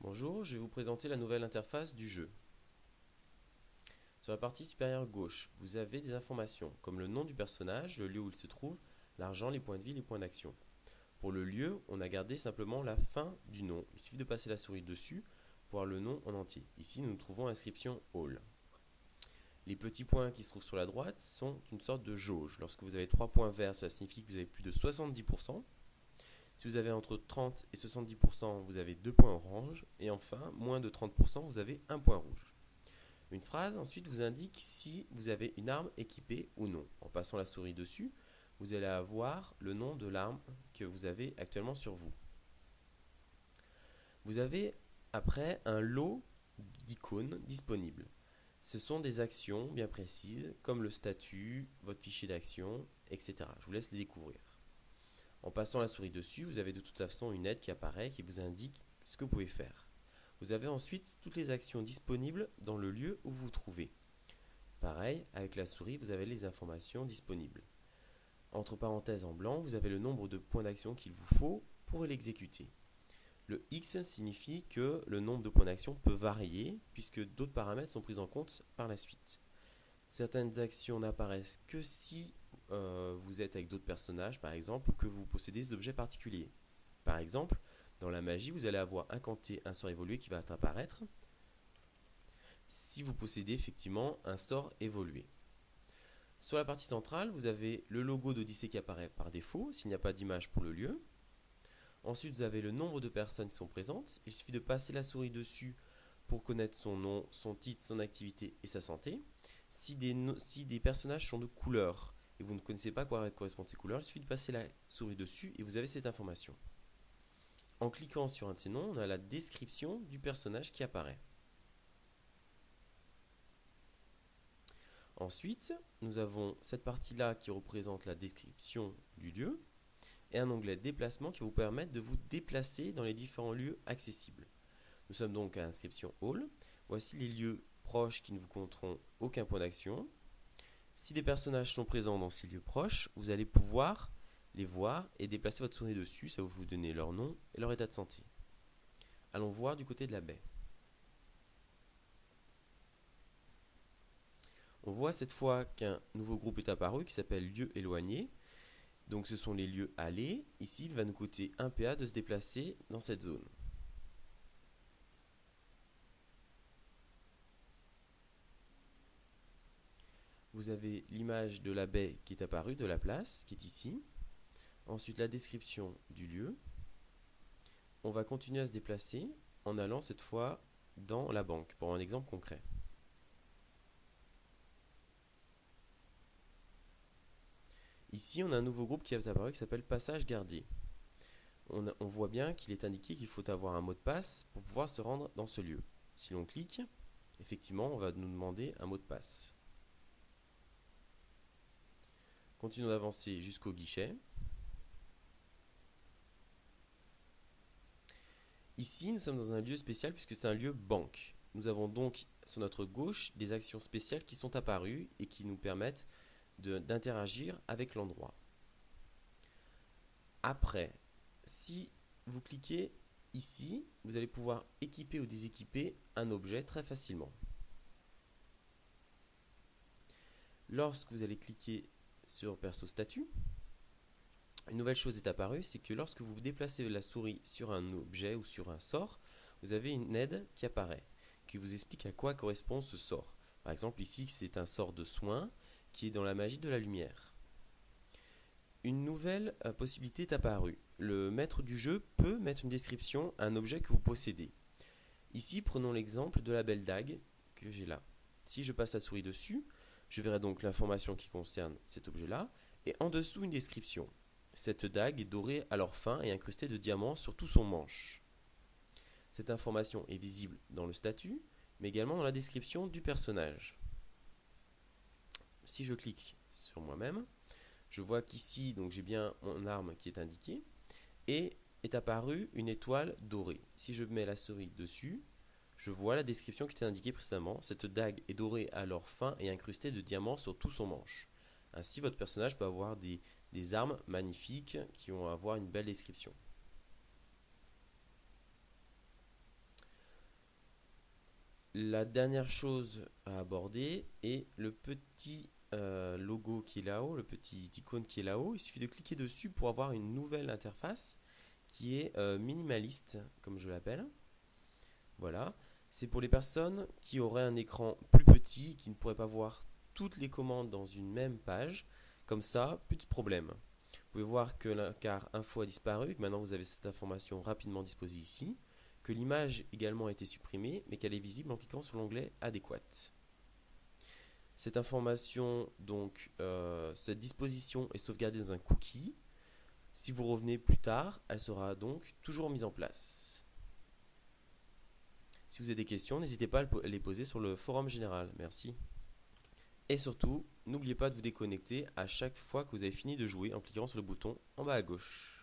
Bonjour, je vais vous présenter la nouvelle interface du jeu. Sur la partie supérieure gauche, vous avez des informations comme le nom du personnage, le lieu où il se trouve, l'argent, les points de vie, les points d'action. Pour le lieu, on a gardé simplement la fin du nom. Il suffit de passer la souris dessus pour voir le nom en entier. Ici, nous trouvons l'inscription All. Les petits points qui se trouvent sur la droite sont une sorte de jauge. Lorsque vous avez 3 points verts, cela signifie que vous avez plus de 70%. Si vous avez entre 30 et 70%, vous avez 2 points orange. Et enfin, moins de 30%, vous avez un point rouge. Une phrase ensuite vous indique si vous avez une arme équipée ou non. En passant la souris dessus, vous allez avoir le nom de l'arme que vous avez actuellement sur vous. Vous avez après un lot d'icônes disponibles. Ce sont des actions bien précises, comme le statut, votre fichier d'action, etc. Je vous laisse les découvrir. En passant la souris dessus, vous avez de toute façon une aide qui apparaît qui vous indique ce que vous pouvez faire. Vous avez ensuite toutes les actions disponibles dans le lieu où vous vous trouvez. Pareil, avec la souris, vous avez les informations disponibles. Entre parenthèses en blanc, vous avez le nombre de points d'action qu'il vous faut pour l'exécuter. Le X signifie que le nombre de points d'action peut varier puisque d'autres paramètres sont pris en compte par la suite. Certaines actions n'apparaissent que si vous êtes avec d'autres personnages, par exemple, ou que vous possédez des objets particuliers. Par exemple, dans la magie, vous allez avoir incanté un sort évolué qui va apparaître si vous possédez effectivement un sort évolué. Sur la partie centrale, vous avez le logo d'Odyssée qui apparaît par défaut s'il n'y a pas d'image pour le lieu. Ensuite, vous avez le nombre de personnes qui sont présentes. Il suffit de passer la souris dessus pour connaître son nom, son titre, son activité et sa santé. Si des personnages sont de couleur et vous ne connaissez pas à quoi correspondent ces couleurs, il suffit de passer la souris dessus et vous avez cette information. En cliquant sur un de ces noms, on a la description du personnage qui apparaît. Ensuite, nous avons cette partie-là qui représente la description du lieu et un onglet déplacement qui va vous permettre de vous déplacer dans les différents lieux accessibles. Nous sommes donc à inscription All. Voici les lieux proches qui ne vous compteront aucun point d'action. Si des personnages sont présents dans ces lieux proches, vous allez pouvoir les voir et déplacer votre souris dessus. Ça va vous donner leur nom et leur état de santé. Allons voir du côté de la baie. On voit cette fois qu'un nouveau groupe est apparu qui s'appelle lieux éloignés. Donc ce sont les lieux allés. Ici, il va nous coûter 1 PA de se déplacer dans cette zone. Vous avez l'image de la baie qui est apparue, de la place, qui est ici. Ensuite, la description du lieu. On va continuer à se déplacer en allant cette fois dans la banque, pour un exemple concret. Ici, on a un nouveau groupe qui est apparu qui s'appelle Passage gardé. On voit bien qu'il est indiqué qu'il faut avoir un mot de passe pour pouvoir se rendre dans ce lieu. Si l'on clique, effectivement, on va nous demander un mot de passe. Continuons d'avancer jusqu'au guichet. Ici, nous sommes dans un lieu spécial puisque c'est un lieu banque. Nous avons donc sur notre gauche des actions spéciales qui sont apparues et qui nous permettent d'interagir avec l'endroit. Après, si vous cliquez ici, vous allez pouvoir équiper ou déséquiper un objet très facilement. Lorsque vous allez cliquer sur Perso Statut, une nouvelle chose est apparue, c'est que lorsque vous déplacez la souris sur un objet ou sur un sort, vous avez une aide qui apparaît, qui vous explique à quoi correspond ce sort. Par exemple, ici, c'est un sort de soin qui est dans la magie de la lumière. Une nouvelle possibilité est apparue. Le maître du jeu peut mettre une description à un objet que vous possédez. Ici, prenons l'exemple de la belle dague que j'ai là. Si je passe la souris dessus, je verrai donc l'information qui concerne cet objet-là, et en dessous une description. Cette dague est dorée à leur fin et incrustée de diamants sur tout son manche. Cette information est visible dans le statut, mais également dans la description du personnage. Si je clique sur moi-même, je vois qu'ici, j'ai bien mon arme qui est indiquée, et est apparue une étoile dorée. Si je mets la souris dessus, je vois la description qui était indiquée précédemment. Cette dague est dorée à leur fin et incrustée de diamants sur tout son manche. Ainsi, votre personnage peut avoir des armes magnifiques qui vont avoir une belle description. La dernière chose à aborder est le petit logo qui est là-haut, le petit icône qui est là-haut. Il suffit de cliquer dessus pour avoir une nouvelle interface qui est minimaliste, comme je l'appelle. Voilà. C'est pour les personnes qui auraient un écran plus petit, qui ne pourraient pas voir toutes les commandes dans une même page. Comme ça, plus de problème. Vous pouvez voir que l'encart info a disparu, que maintenant vous avez cette information rapidement disposée ici, que l'image également a été supprimée, mais qu'elle est visible en cliquant sur l'onglet adéquat. Cette information, donc, cette disposition est sauvegardée dans un cookie. Si vous revenez plus tard, elle sera donc toujours mise en place. Si vous avez des questions, n'hésitez pas à les poser sur le forum général. Merci. Et surtout, n'oubliez pas de vous déconnecter à chaque fois que vous avez fini de jouer en cliquant sur le bouton en bas à gauche.